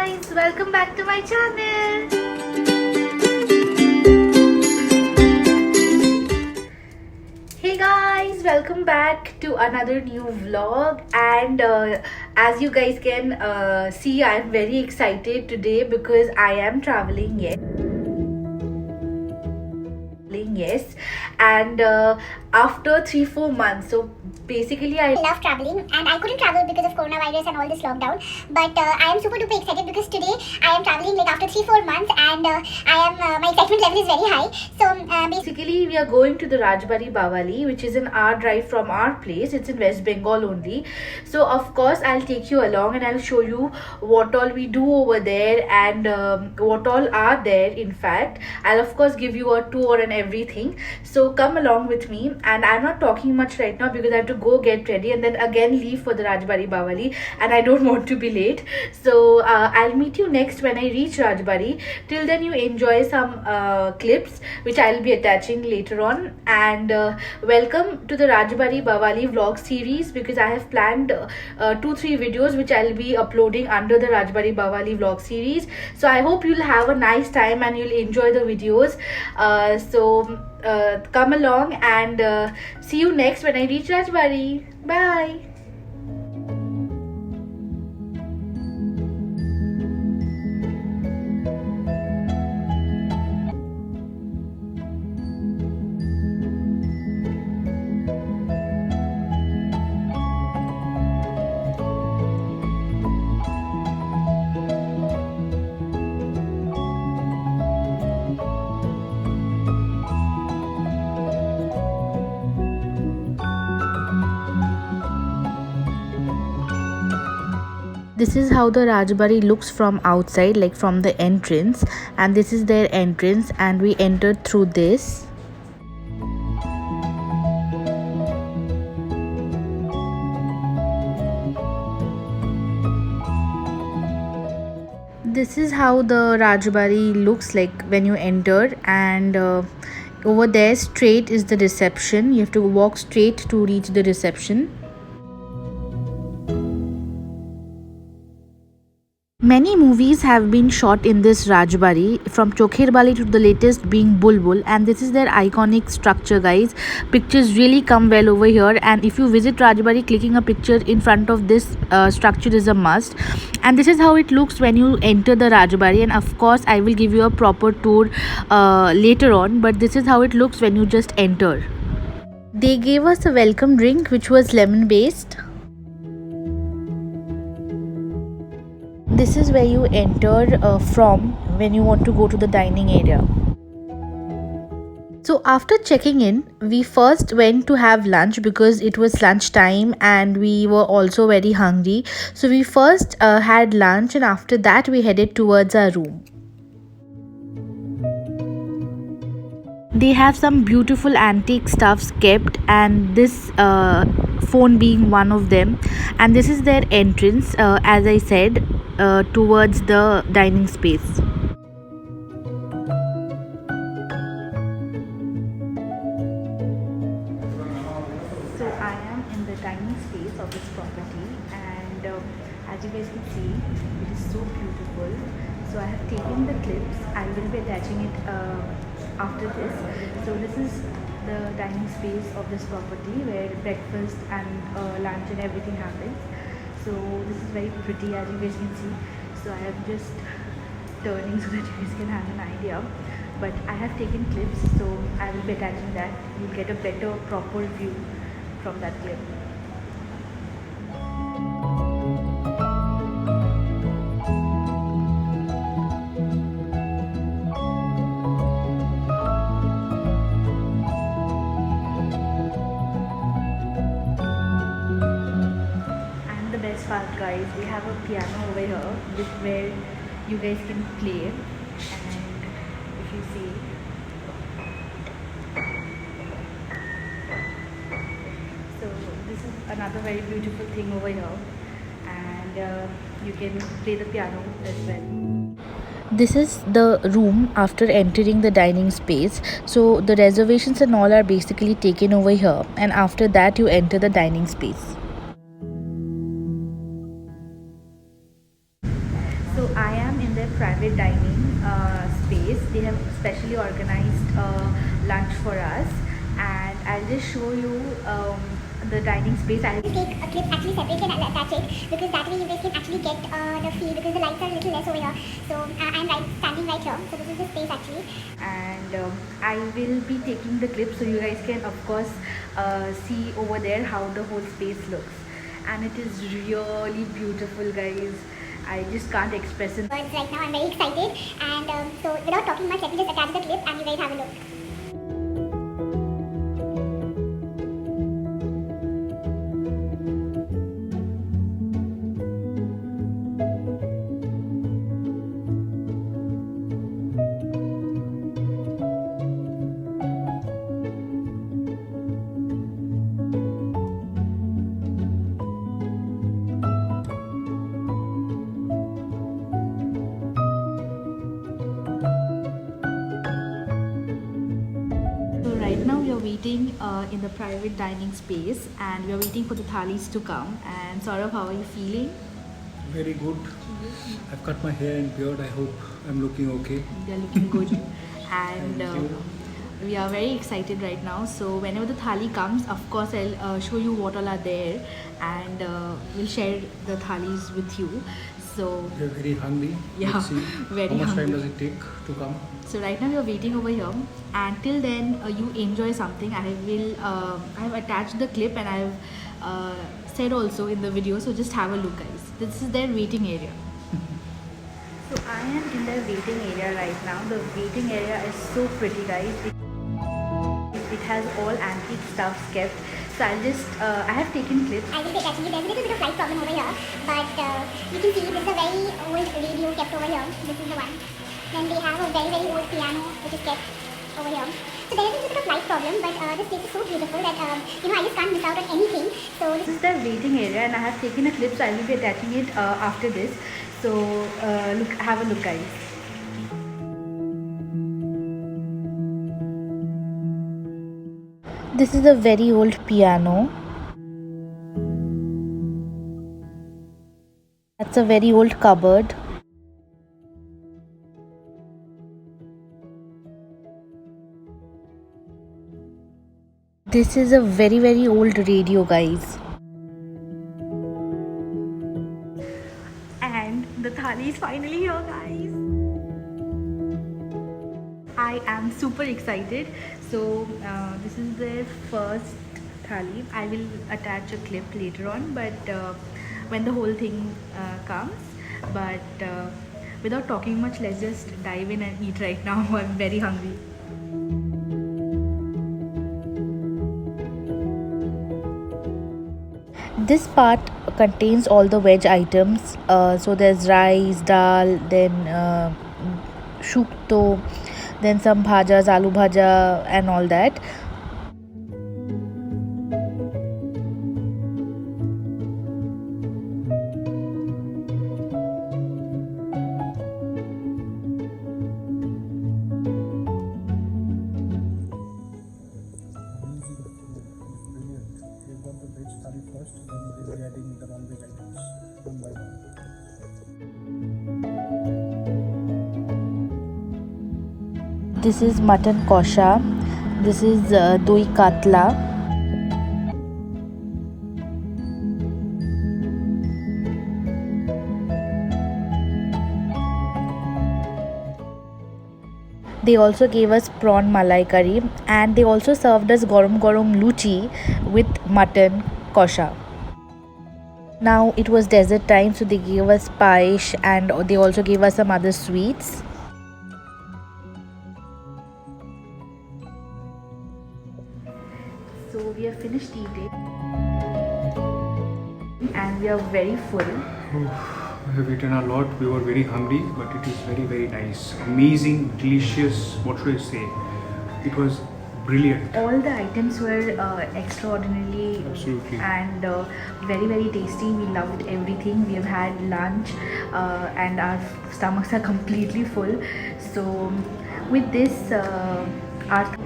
guys, welcome back to my channel. Hey guys, welcome back to another new vlog. And as you guys can see, I'm very excited today because I am traveling. Yes, and after 3-4 months, so basically I love traveling, and I couldn't travel because of coronavirus and all this lockdown, but I am super duper excited because today I am traveling like after 3-4 months, and my excitement level is very high. So basically we are going to the Rajbari Bawali, which is an hour drive from our place. It's in West Bengal only. So of course I'll take you along and I'll show you what all we do over there and what all are there. In fact, I'll of course give you a tour and everything, so come along with me. And I'm not talking much right now because I have to go get ready and then again leave for the Rajbari Bawali, and I don't want to be late. So I'll meet you next when I reach Rajbari. Till then, you enjoy some clips which I'll be attaching later on. And welcome to the Rajbari Bawali vlog series, because I have planned 2-3 videos which I'll be uploading under the Rajbari Bawali vlog series. So I hope you'll have a nice time and you'll enjoy the videos. Come along and see you next when I reach Rajbari. Bye. This is how the Rajbari looks from outside, like from the entrance, and this is their entrance, and we entered through this. This is how the Rajbari looks like when you enter, and over there straight is the reception. You have to walk straight to reach the reception. Many movies have been shot in this Rajbari, from Chokher Bali to the latest being Bulbul, and this is their iconic structure, guys. Pictures really come well over here, and if you visit Rajbari, clicking a picture in front of this structure is a must. And this is how it looks when you enter the Rajbari, and of course I will give you a proper tour later on, but this is how it looks when you just enter. They gave us a welcome drink which was lemon based. This is where you enter from when you want to go to the dining area. So after checking in, we first went to have lunch because it was lunch time and we were also very hungry. So we first had lunch, and after that we headed towards our room. They have some beautiful antique stuffs kept, and this phone being one of them. And this is their entrance, as I said, towards the dining space. So I am in the dining space of this property, and as you guys can see, it is so beautiful. So I have taken the clips. I will be attaching it after this. So this is the dining space of this property where breakfast and lunch and everything happens. So this is very pretty, as you guys can see. So I am just turning so that you guys can have an idea. But I have taken clips, so I will be attaching that. You'll get a better, proper view from that clip. Part, guys, we have a piano over here where you guys can play. And if you see, so this is another very beautiful thing over here, and you can play the piano as well. This is the room after entering the dining space. So the reservations and all are basically taken over here, and after that you enter the dining space. So I their private dining space. They have specially organized lunch for us, and I'll just show you the dining space. Take a clip actually separately and attach it, because that way you guys can actually get the feel, because the lights are a little less over here. So I'm standing right here. So this is the space actually. And I will be taking the clip so you guys can of course see over there how the whole space looks, and it is really beautiful, guys. I just can't express it. But right now I'm very excited, and so without talking much, let me just attach the clip and you guys have a look. Right now we are waiting in the private dining space, and we are waiting for the thalis to come. And Saurav, how are you feeling? Very good. I've cut my hair and beard. I hope I'm looking okay. They're looking good. And Thank you. we are very excited right now. So whenever the thali comes, of course I'll show you what all are there, and we'll share the thalis with you. So We're very hungry. Yeah, Let's see. very How much hungry. time does it take to come? So right now we are waiting over here, and till then you enjoy something. I have attached the clip, and I've said also in the video, so just have a look, guys. This is their waiting area. So I am in their waiting area right now. The waiting area is so pretty, guys. It has all antique stuff kept. So I'll just I have taken clips. I will take actually, there's a little bit of light problem over here, but you can see this is a very old radio kept over here. This is the one. Then they have a very old piano which is kept over here. So there is a little bit of light problem, but this place is so beautiful that I just can't miss out on anything. So This is their waiting area, and I have taken a clip, so I will be attaching it after this. So look, have a look, guys. This is a very old piano. That's a very old cupboard. This is a very old radio, guys. And the thali is finally here, guys. I am super excited. So this is their first thali. I will attach a clip later on, but when the whole thing comes. But without talking much, let's just dive in and eat right now. I'm very hungry. This part contains all the veg items. So there's rice, dal, then shukto, then some bhajas, aloo bhaja, and all that. Brilliant. We've got the veg thali first, then we'll be adding the non-veg items one by one. This is mutton kosha. This is doi katla. They also gave us prawn malai curry, and they also served us gorom luchi with mutton kosha. Now it was desert time, so they gave us paish, and they also gave us some other sweets. So we have finished eating, and we are very full. We have eaten a lot. We were very hungry, but it is very nice. Amazing, delicious. What should I say? It was brilliant. All the items were extraordinarily Absolutely. and very tasty. We loved everything. We have had lunch, and our stomachs are completely full. So with this, our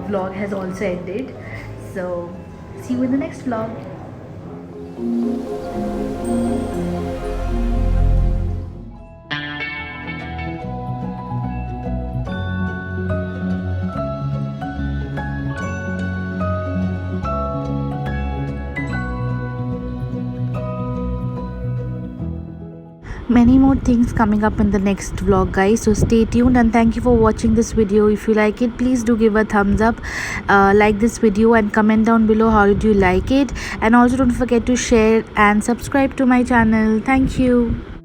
vlog has also ended. So see you in the next vlog. many more things coming up in the next vlog, guys, so stay tuned. And thank you for watching this video. If you like it, please do give a thumbs up, like this video, and comment down below how did you like it. And also don't forget to share and subscribe to my channel. Thank you.